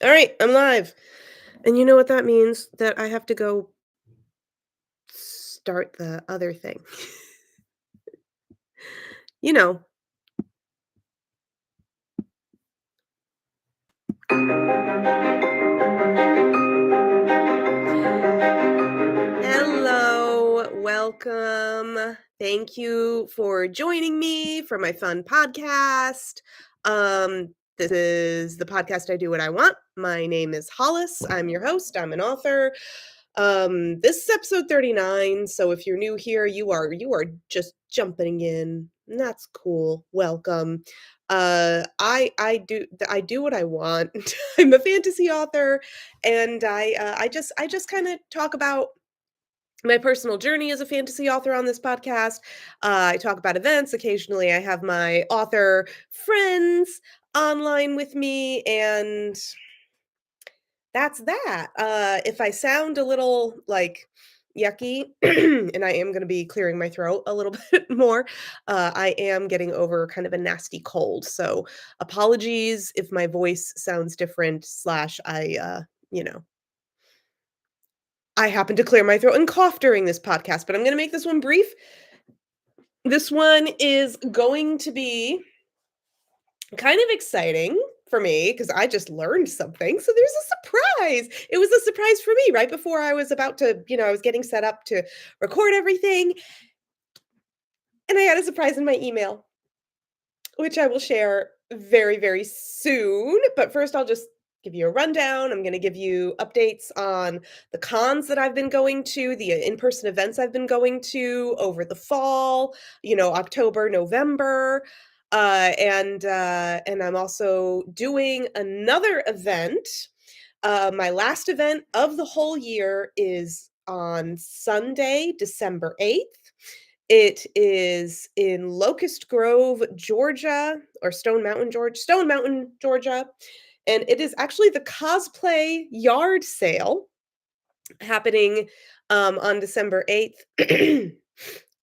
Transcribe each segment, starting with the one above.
All right, I'm live. And you know what that means? That I have to go start the other thing. You know. Hello, welcome. Thank you for joining me for my fun podcast. This is the podcast I Do What I Want. My name is Hollis. I'm your host. I'm an author. This is episode 39, so if you're new here, you are just jumping in. And that's cool. Welcome. I do what I want. I'm a fantasy author, and I just kind of talk about my personal journey as a fantasy author on this podcast. I talk about events. Occasionally, I have my author friends online with me, and that's that. If I sound a little like yucky, and I am going to be clearing my throat a little bit more, I am getting over kind of a nasty cold. So apologies if my voice sounds different, slash, you know, I happen to clear my throat and cough during this podcast, but I'm going to make this one brief. This one is going to be kind of exciting for me because I just learned something. So there's a surprise. It was a surprise for me right before I was about to, I was getting set up to record everything. And I had a surprise in my email, which I will share very, very soon. But first, I'll just give you a rundown. I'm going to give you updates on the cons that I've been going to, the in person events I've been going to over the fall, October, November. And I'm also doing another event. My last event of the whole year is on Sunday, December 8th. It is in Locust Grove, Georgia, or Stone Mountain, Georgia. And it is actually the cosplay yard sale happening on December 8th.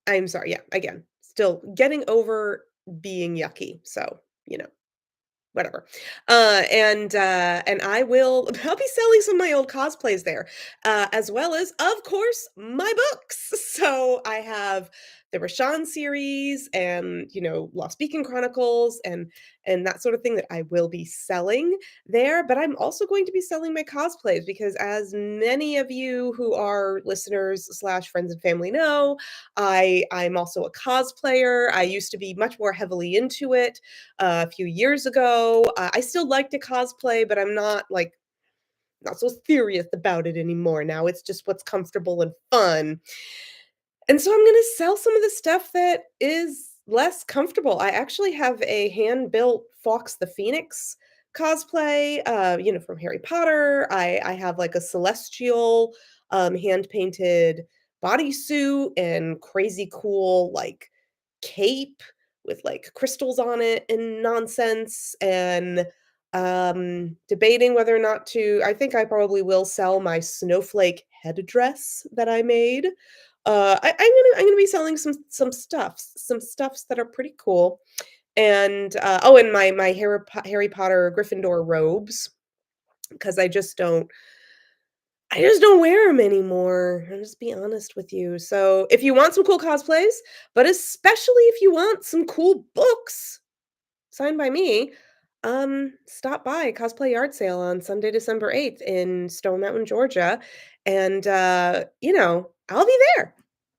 I'm sorry. Yeah, again, still getting over being yucky. So, you know, whatever. And I'll be selling some of my old cosplays there, as well as, of course, my books. So I have the Rashawn series and, Lost Beacon Chronicles and that sort of thing that I will be selling there. But I'm also going to be selling my cosplays because, as many of you who are listeners slash friends and family know, I'm also a cosplayer. I used to be much more heavily into it a few years ago. I still like to cosplay, but I'm not so serious about it anymore. Now it's just what's comfortable and fun. And so I'm going to sell some of the stuff that is less comfortable. I actually have a hand-built Fox the Phoenix cosplay, from Harry Potter. I have like a celestial hand-painted bodysuit and crazy cool like cape with like crystals on it and nonsense, and debating whether or not to, I think I probably will sell my snowflake headdress that I made. I'm gonna be selling some stuffs that are pretty cool, and and my Harry Potter Gryffindor robes, because I just don't wear them anymore. I'll just be honest with you. So if you want some cool cosplays, but especially if you want some cool books signed by me, stop by Cosplay Yard Sale on Sunday, December 8th in Stone Mountain, Georgia. And I'll be there.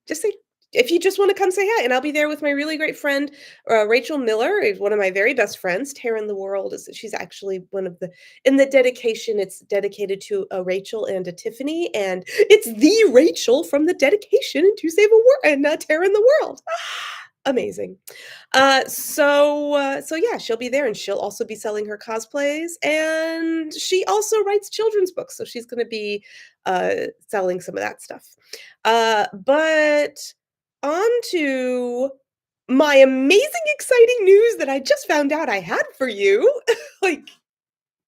Just say if you just want to come say hi, and I'll be there with my really great friend, Rachel Miller, is one of my very best friends. Tara in the World is she's actually one of the in the dedication. It's dedicated to a Rachel and a Tiffany, and it's the Rachel from the dedication and to save a world and Tara in the World. Amazing. So yeah, she'll be there, and she'll also be selling her cosplays, and she also writes children's books, so she's going to be selling some of that stuff. But on to my amazing, exciting news that I just found out I had for you like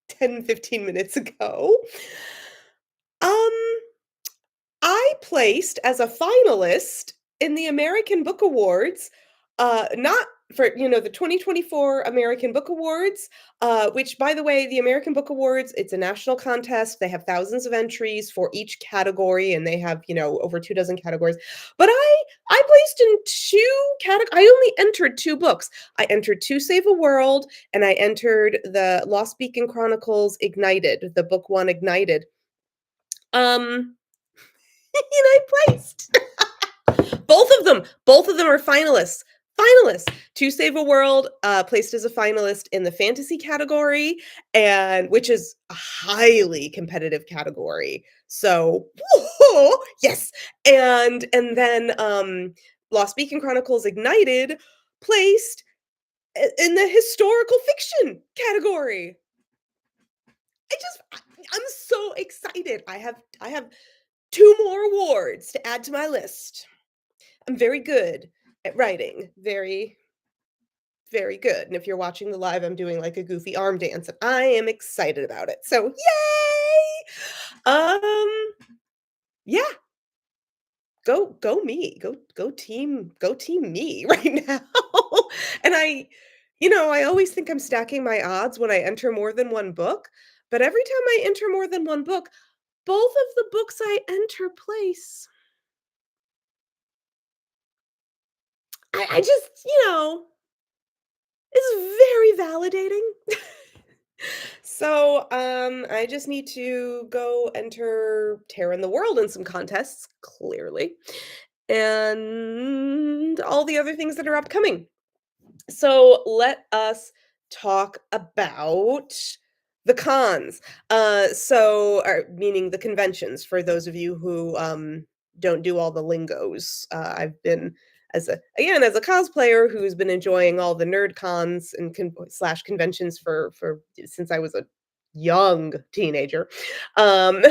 10, 15 minutes ago. Um, I placed as a finalist in the American Book Awards, not for the 2024 American Book Awards, which, by the way, the American Book Awards, it's a national contest. They have thousands of entries for each category, and they have over 2 dozen categories. But I placed in two categories. I only entered two books. I entered To Save a World, and I entered the Lost Beacon Chronicles Ignited, the book one Ignited. Um, and I placed. Both of them are finalists. Finalists. To Save a World, placed as a finalist in the fantasy category, and which is a highly competitive category. So, yes. And then Lost Beacon Chronicles Ignited placed in the historical fiction category. I'm so excited. I have two more awards to add to my list. I'm very good at writing. Very, very good. And if you're watching the live, I'm doing like a goofy arm dance, and I am excited about it. So yay! Yeah, go me. Go team me right now. And I always think I'm stacking my odds when I enter more than one book, but every time I enter more than one book, both of the books I enter place. I just, it's very validating. So, I just need to go enter Terra in the World in some contests, clearly, and all the other things that are upcoming. So let us talk about the cons. Meaning the conventions, for those of you who don't do all the lingos. I've been as a cosplayer who's been enjoying all the nerd cons and slash conventions for since I was a young teenager. Um,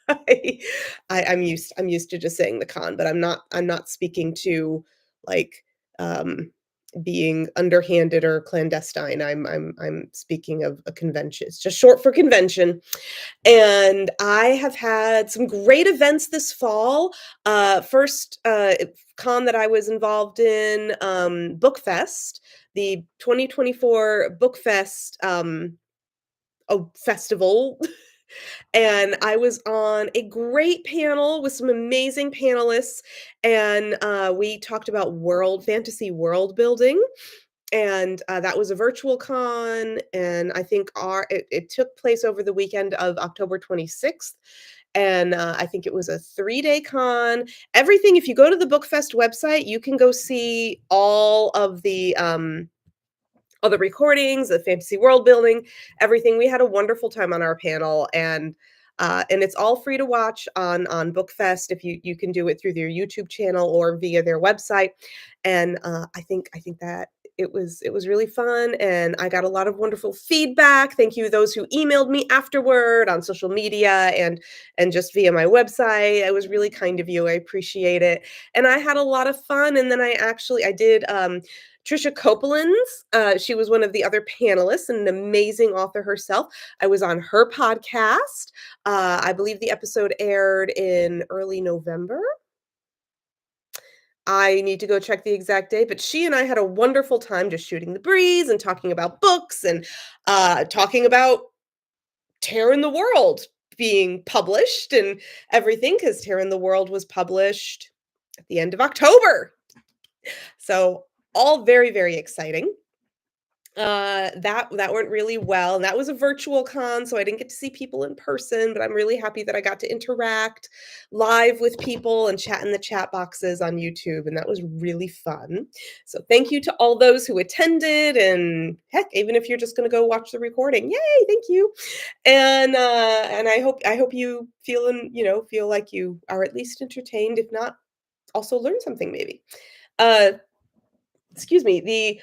I, I'm used to just saying the con, but I'm not speaking to like um being underhanded or clandestine. I'm speaking of a convention. It's just short for convention. And I have had some great events this fall. First con that I was involved in, Bookfest, the 2024 Bookfest festival. And I was on a great panel with some amazing panelists, and we talked about world fantasy world building, and that was a virtual con, and I think it took place over the weekend of October 26th, and I think it was a 3-day con. Everything, if you go to the Bookfest website, you can go see all the recordings, the fantasy world building, everything. We had a wonderful time on our panel, and it's all free to watch on Bookfest. If you can do it through their YouTube channel or via their website. And I think that it was really fun, and I got a lot of wonderful feedback. Thank you those who emailed me afterward on social media and just via my website. It was really kind of you. I appreciate it. And I had a lot of fun. And then I did Trisha Copeland's. She was one of the other panelists and an amazing author herself. I was on her podcast. I believe the episode aired in early November. I need to go check the exact date, but she and I had a wonderful time just shooting the breeze and talking about books and talking about Terror in the World being published and everything, because Terror in the World was published at the end of October. So all very, very exciting. That went really well, and that was a virtual con, so I didn't get to see people in person, but I'm really happy that I got to interact live with people and chat in the chat boxes on YouTube, and that was really fun. So thank you to all those who attended, and heck, even if you're just gonna go watch the recording, yay, thank you. And I hope you feel like you are at least entertained, if not also learn something maybe. Uh, excuse me. The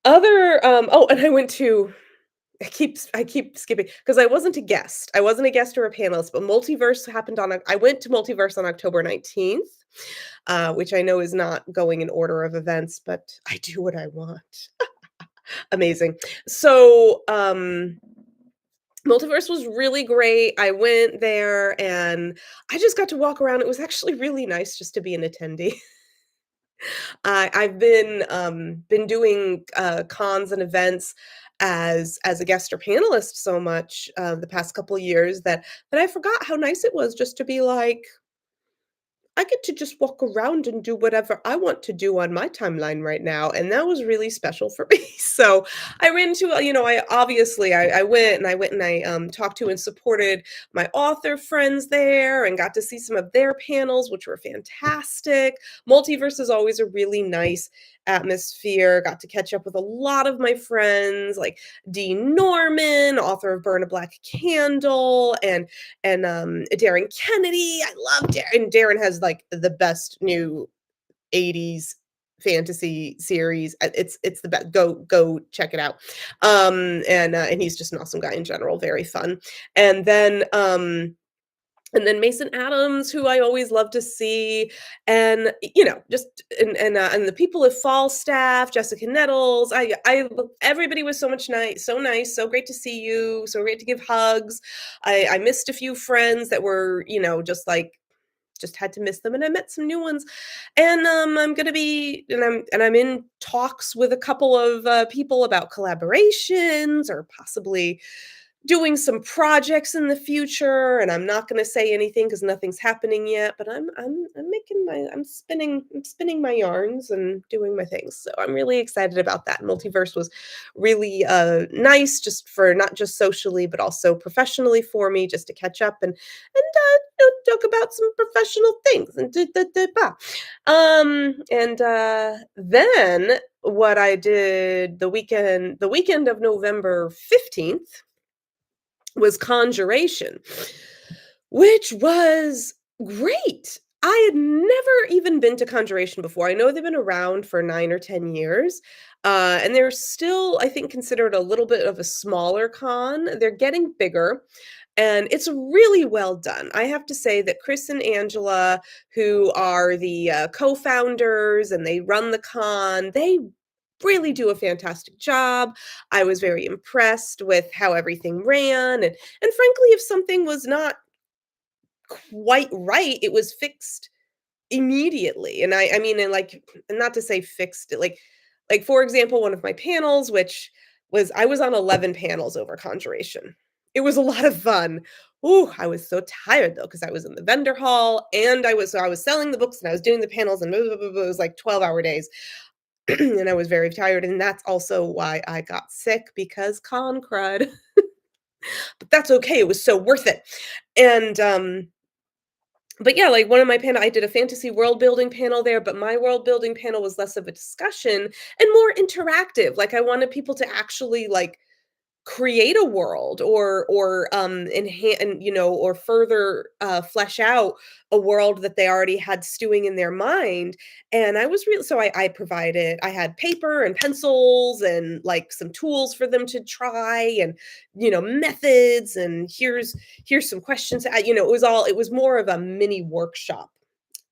other and I went to I keep skipping because I wasn't a guest. I wasn't a guest or a panelist, but Multiverse happened I went to Multiverse on October 19th, which I know is not going in order of events, but I do what I want. Amazing. So, Multiverse was really great. I went there and I just got to walk around. It was actually really nice just to be an attendee. I've been doing, cons and events as a guest or panelist so much, the past couple years that I forgot how nice it was just to be like, I get to just walk around and do whatever I want to do on my timeline right now, and that was really special for me. So I ran into, I obviously I went and I talked to and supported my author friends there, and got to see some of their panels, which were fantastic. Multiverse is always a really nice atmosphere. Got to catch up with a lot of my friends, like Dean Norman, author of Burn a Black Candle, and Darren Kennedy. I love Darren. Darren has like the best new 80s fantasy series. It's the best. Go check it out. And he's just an awesome guy in general, very fun. And then and then Mason Adams, who I always love to see, and just and the people at Falstaff, Jessica Nettles. Everybody was so nice, so great to see you, so great to give hugs. I missed a few friends that were just had to miss them, and I met some new ones. And I'm gonna be and I'm in talks with a couple of people about collaborations or possibly doing some projects in the future, and I'm not gonna say anything because nothing's happening yet, but I'm making my I'm spinning my yarns and doing my things. So I'm really excited about that. Multiverse was really nice just for not just socially but also professionally for me just to catch up and talk about some professional things and then what I did the weekend of November 15th was Conjuration, which was great. I had never even been to Conjuration before. I know they've been around for 9 or 10 years, and they're still, I think, considered a little bit of a smaller con. They're getting bigger, and it's really well done. I have to say that Chris and Angela, who are the co-founders and they run the con, they really do a fantastic job. I was very impressed with how everything ran, and frankly, if something was not quite right, it was fixed immediately. And I mean, and not to say fixed it, like for example, one of my panels, which was I was on 11 panels over Conjuration. It was a lot of fun. Ooh, I was so tired though because I was in the vendor hall and I was selling the books and I was doing the panels and blah, blah, blah, blah. It was like 12-hour days. And I was very tired, and that's also why I got sick because con crud. But that's okay, it was so worth it. And, but yeah, like one of my panel I did a fantasy world building panel there, but my world building panel was less of a discussion and more interactive. Like I wanted people to actually like create a world or enhance and or further flesh out a world that they already had stewing in their mind. And I was really so I had paper and pencils and like some tools for them to try, and methods, and here's some questions. It was more of a mini workshop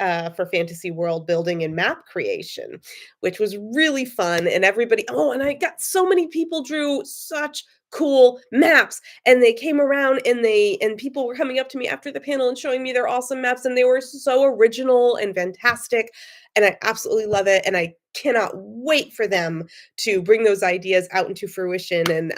for fantasy world building and map creation, which was really fun. And and I got so many people drew such cool maps, and they came around and people were coming up to me after the panel and showing me their awesome maps, and they were so original and fantastic. And I absolutely love it. And I cannot wait for them to bring those ideas out into fruition. And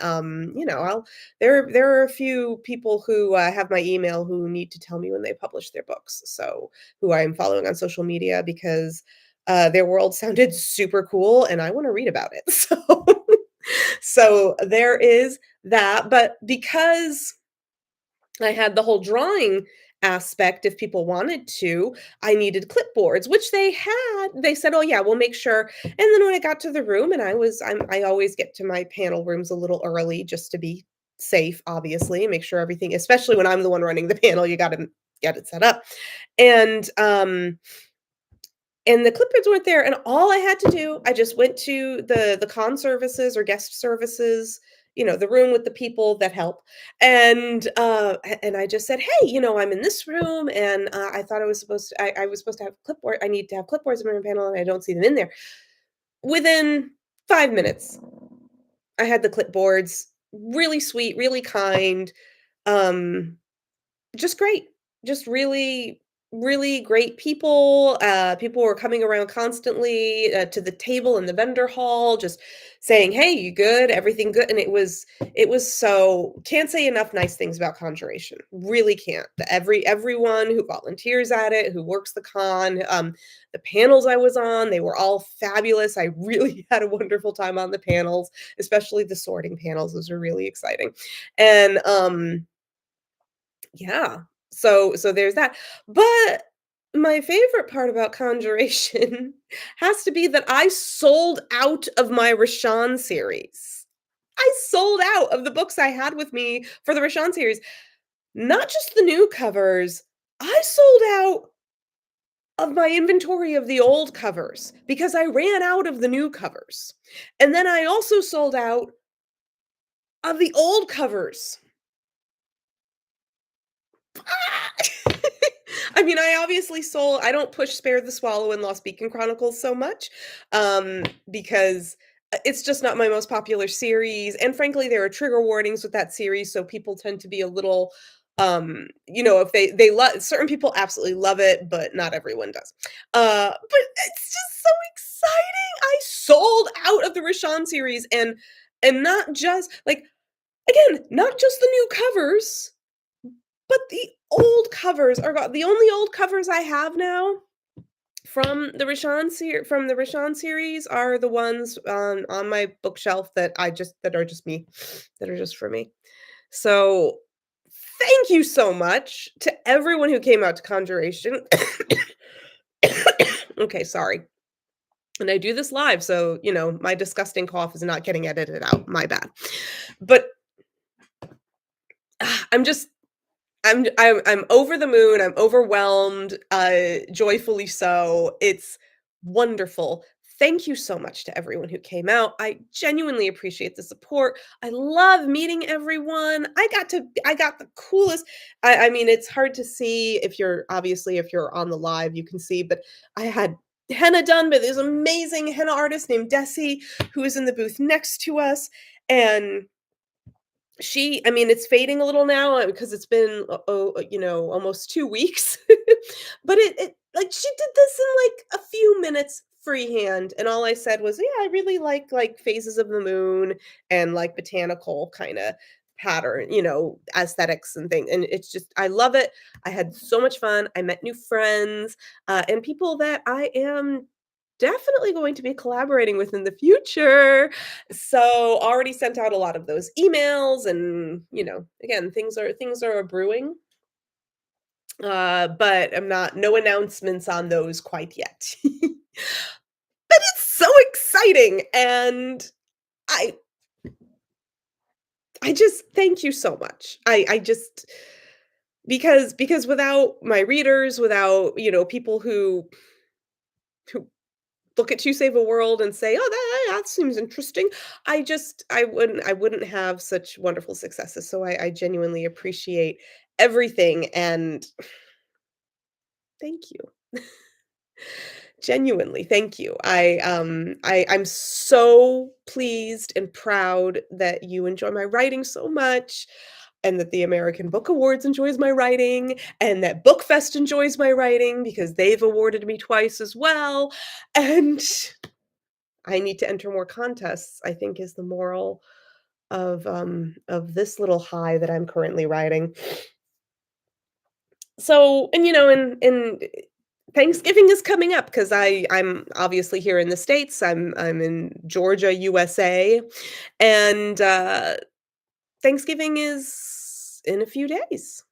there are a few people who have my email who need to tell me when they publish their books. So who I am following on social media because their world sounded super cool and I want to read about it. So there is that. But because I had the whole drawing aspect, if people wanted to, I needed clipboards, which they had. They said, "Oh yeah, we'll make sure." And then when I got to the room, and I always get to my panel rooms a little early just to be safe, obviously, make sure everything, especially when I'm the one running the panel, you got to get it set up. And and the clipboards weren't there, and all I had to do, I just went to the con services or guest services, the room with the people that help, and I just said, "Hey, I'm in this room, and I thought I was supposed to have clipboard. I need to have clipboards in my panel, and I don't see them in there." Within 5 minutes, I had the clipboards. Really sweet, really kind, um, just great, just really. really great people. People were coming around constantly to the table in the vendor hall, just saying, "Hey, you good? Everything good?" And it was so can't say enough nice things about Conjuration. Really can't. Everyone who volunteers at it, who works the con, the panels I was on, they were all fabulous. I really had a wonderful time on the panels, especially the sorting panels. Those are really exciting, and yeah. So there's that. But my favorite part about Conjuration has to be that I sold out of my Rashawn series. I sold out of the books I had with me for the Rashawn series. Not just the new covers, I sold out of my inventory of the old covers because I ran out of the new covers. And then I also sold out of the old covers. I mean, I don't push Spare the Swallow and Lost Beacon Chronicles so much, because, it's just not my most popular series, and frankly, there are trigger warnings with that series, so people tend to be a little, if they love certain people absolutely love it, but not everyone does. But it's just so exciting! I sold out of the Rashawn series, and not just like, again, not just the new covers, but the old covers are the only old covers I have now from the Rashawn series are the ones on my bookshelf that are just me, that are just for me. So, thank you so much to everyone who came out to Conjuration. Okay, sorry. And I do this live, so, my disgusting cough is not getting edited out, my bad. But, I'm just I'm over the moon, I'm overwhelmed, joyfully so. It's wonderful. Thank you so much to everyone who came out. I genuinely appreciate the support. I love meeting everyone. I got the coolest I mean, it's hard to see if you're on the live, you can see, but I had henna done by this amazing henna artist named Desi, who is in the booth next to us, and I mean, it's fading a little now, because it's been, almost 2 weeks, but like, she did this in, like, a few minutes freehand, and all I said was, "Yeah, I really like, phases of the moon and, like, botanical kinda pattern, aesthetics and things," and it's just I love it. I had so much fun. I met new friends, and people that I am definitely going to be collaborating with in the future. So, already sent out a lot of those emails and, again, things are brewing, but I'm not no announcements on those quite yet. But it's so exciting, and I I just thank you so much. I just because without my readers, without, people who look at To Save a World and say, "Oh, that seems interesting." I wouldn't have such wonderful successes, so I genuinely appreciate everything, and thank you. Genuinely, thank you. I'm so pleased and proud that you enjoy my writing so much, and that the American Book Awards enjoys my writing, and that BookFest enjoys my writing because they've awarded me twice as well, and I need to enter more contests, I think is the moral of this little high that I'm currently riding. So, and Thanksgiving is coming up because I'm obviously here in the States. I'm in Georgia, USA, and Thanksgiving is in a few days,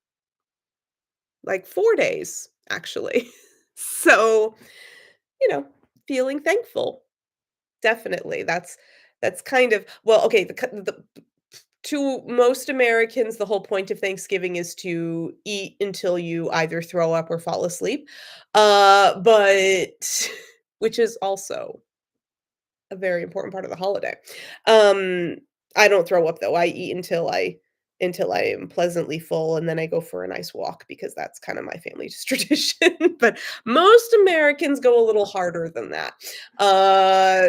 like 4 days, actually. So, you know, feeling thankful. Definitely. That's kind of well, okay, the to most Americans, the whole point of Thanksgiving is to eat until you either throw up or fall asleep. But which is also a very important part of the holiday. Um, I don't throw up though. I eat until I am pleasantly full, and then I go for a nice walk because that's kind of my family's tradition. But most Americans go a little harder than that.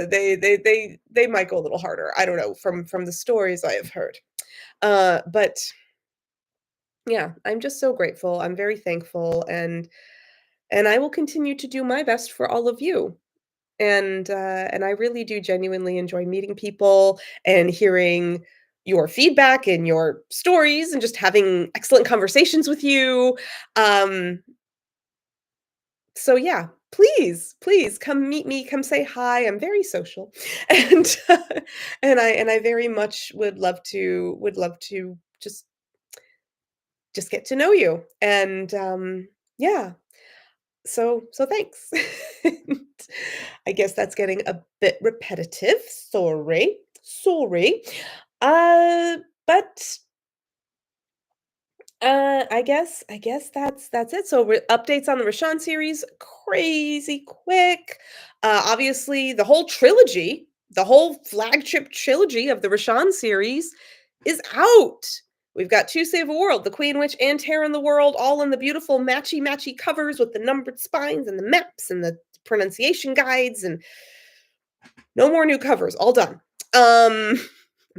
They might go a little harder. I don't know from the stories I have heard. But yeah, I'm just so grateful. I'm very thankful, and and I will continue to do my best for all of you. And I really do genuinely enjoy meeting people and hearing your feedback and your stories and just having excellent conversations with you. Um, so yeah, please come meet me, come say hi. I'm very social. And and I very much would love to just get to know you. And yeah, so thanks. And I guess that's getting a bit repetitive. Sorry. Sorry. Uh but I guess that's it. So updates on the Rashawn series, crazy quick. Obviously the whole trilogy, the whole flagship trilogy of the Rashawn series is out. We've got To Save a World, The Queen Witch, and Terror in the World, all in the beautiful matchy covers with the numbered spines and the maps and the pronunciation guides, and no more new covers, all done. I'm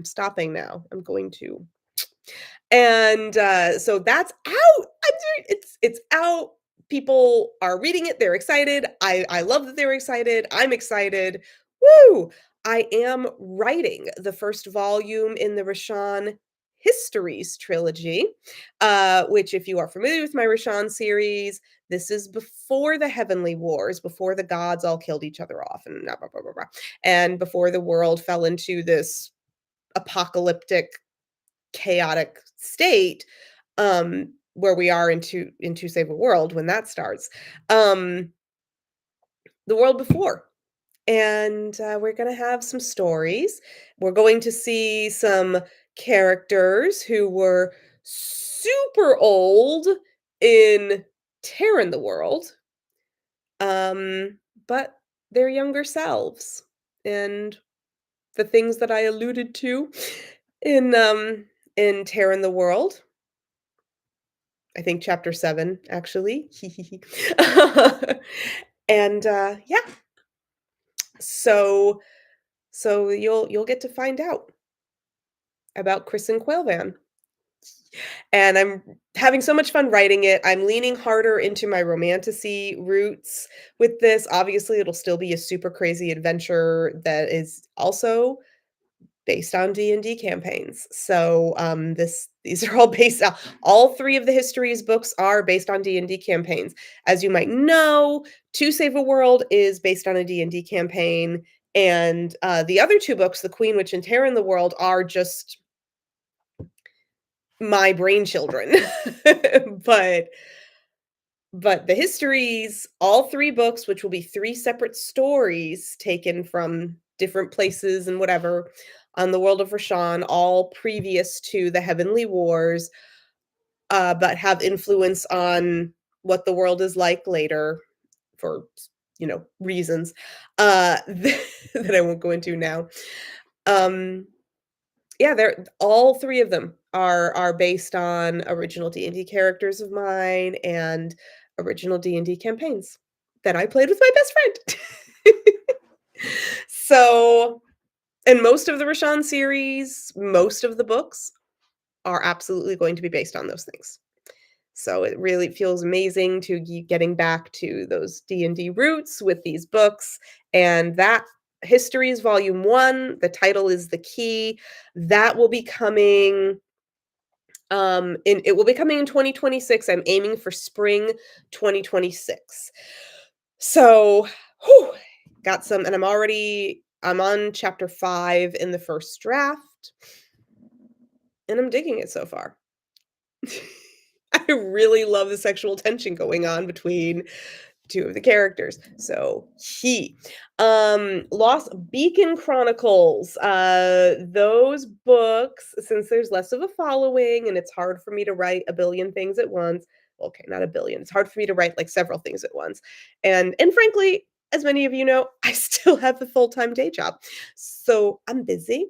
stopping now. I'm going to. And, so that's out. It's out. People are reading it, they're excited. I love that they're excited. I'm excited. Woo! I am writing the first volume in the Rashawn Histories trilogy, which if you are familiar with my Rashawn series, this is before the Heavenly Wars, before the gods all killed each other off and blah, blah, blah, blah, blah, and before the world fell into this apocalyptic chaotic state, where we are into Save a World when that starts, um, the world before. And, we're gonna have some stories. We're going to see some characters who were super old in Terror in the World, um, but their younger selves, and the things that I alluded to in Terror in the World. I think chapter 7, actually. And, yeah, so so you'll get to find out about Chris and Quailvan. And I'm having so much fun writing it. I'm leaning harder into my romantasy roots with this. Obviously, it'll still be a super crazy adventure that is also based on D&D campaigns. So, these are all based on all 3 of the Histories books are based on D&D campaigns. As you might know, To Save a World is based on a D&D campaign, and, the other 2 books, The Queen Witch and Terror in the World, are just my brainchildren. But but the Histories, all 3 books, which will be 3 separate stories taken from different places and whatever on the world of Rashawn, all previous to the Heavenly Wars, but have influence on what the world is like later for, reasons, that I won't go into now. Um, yeah, they're all 3 of them are based on original D&D characters of mine and original D&D campaigns that I played with my best friend. So, and most of the Rashawn series, most of the books are absolutely going to be based on those things. So it really feels amazing to be getting back to those D&D roots with these books, and that Histories Volume 1, the title is The Key. That will be coming, it will be coming in 2026. I'm aiming for spring 2026. So, whew, got some, and I'm on chapter 5 in the first draft, and I'm digging it so far. I really love the sexual tension going on between 2 of the characters. So, Lost Beacon Chronicles, those books, since there's less of a following and it's hard for me to write a billion things at once. Okay, not a billion. It's hard for me to write like several things at once. And frankly, as many of you know, I still have a full-time day job. So, I'm busy.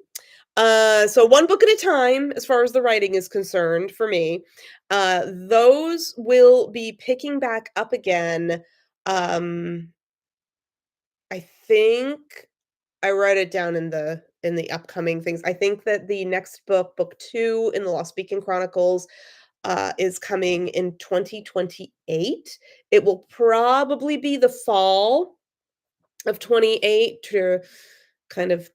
So one book at a time as far as the writing is concerned for me. Those will be picking back up again. Um, I think I write it down in the upcoming things. I think that the next book, book 2 in the Lost Beacon Chronicles, is coming in 2028. It will probably be the fall of 28 to kind of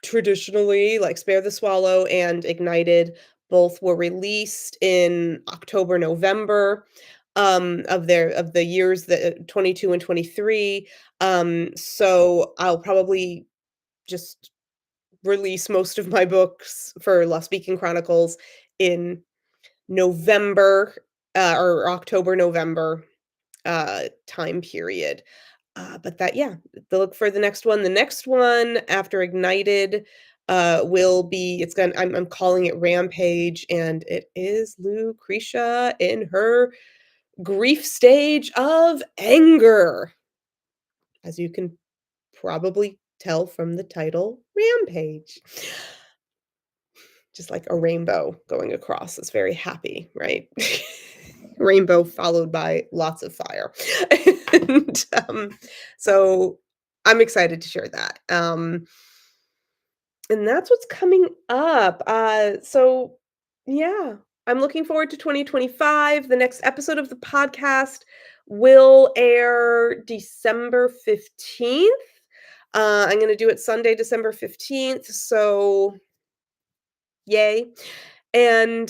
traditionally, like Spare the Swallow and Ignited both were released in October, November, of the years that 22 and 23. So I'll probably just release most of my books for Lost Beacon Chronicles in November, or October, November, time period. But that yeah, the look for the next one. The next one after Ignited, will be it's gonna I'm calling it Rampage, and it is Lucretia in her grief stage of anger, as you can probably tell from the title, Rampage. Just like a rainbow going across. It's very happy, right? Rainbow followed by lots of fire. And, so I'm excited to share that. And that's what's coming up. So yeah, I'm looking forward to 2025. The next episode of the podcast will air December 15th. I'm gonna do it Sunday, December 15th. So yay. And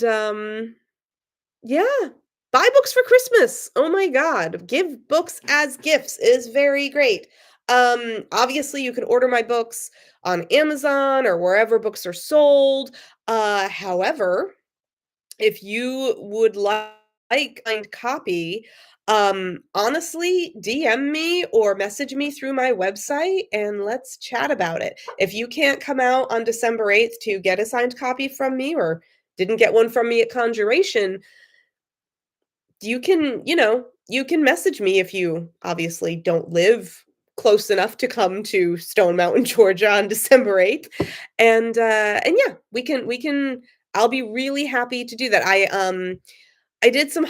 yeah, buy books for Christmas. Oh my god, give books as gifts is very great. Obviously you can order my books on Amazon or wherever books are sold. However, if you would like a signed copy, honestly, DM me or message me through my website and let's chat about it. If you can't come out on December 8th to get a signed copy from me or didn't get one from me at Conjuration, you can, you can message me if you obviously don't live close enough to come to Stone Mountain, Georgia on December 8th. And yeah, we can I'll be really happy to do that. I did some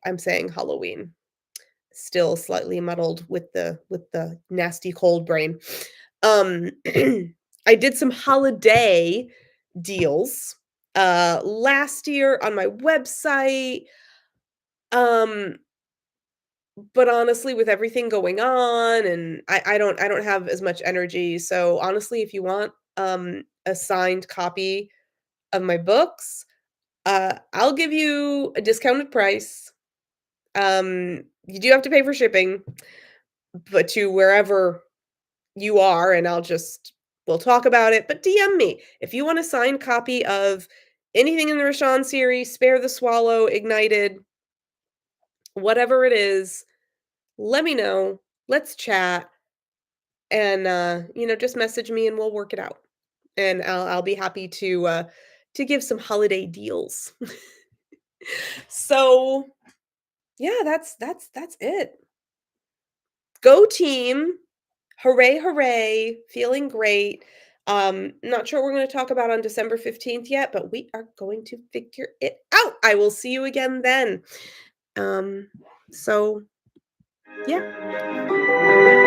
I'm saying Halloween. Still slightly muddled with the nasty cold brain. Um I did some holiday deals last year on my website. Um but honestly, with everything going on and I don't have as much energy. So honestly, if you want a signed copy of my books, I'll give you a discounted price. You do have to pay for shipping, but to wherever you are, and we'll talk about it. But DM me if you want a signed copy of anything in the Rashawn series, Spare the Swallow, Ignited, whatever it is. Let me know. Let's chat, and just message me, and we'll work it out. And I'll be happy to give some holiday deals. So yeah, that's it. Go team! Hooray, hooray! Feeling great. Not sure what we're going to talk about on December 15th yet, but we are going to figure it out. I will see you again then. Um, so yeah.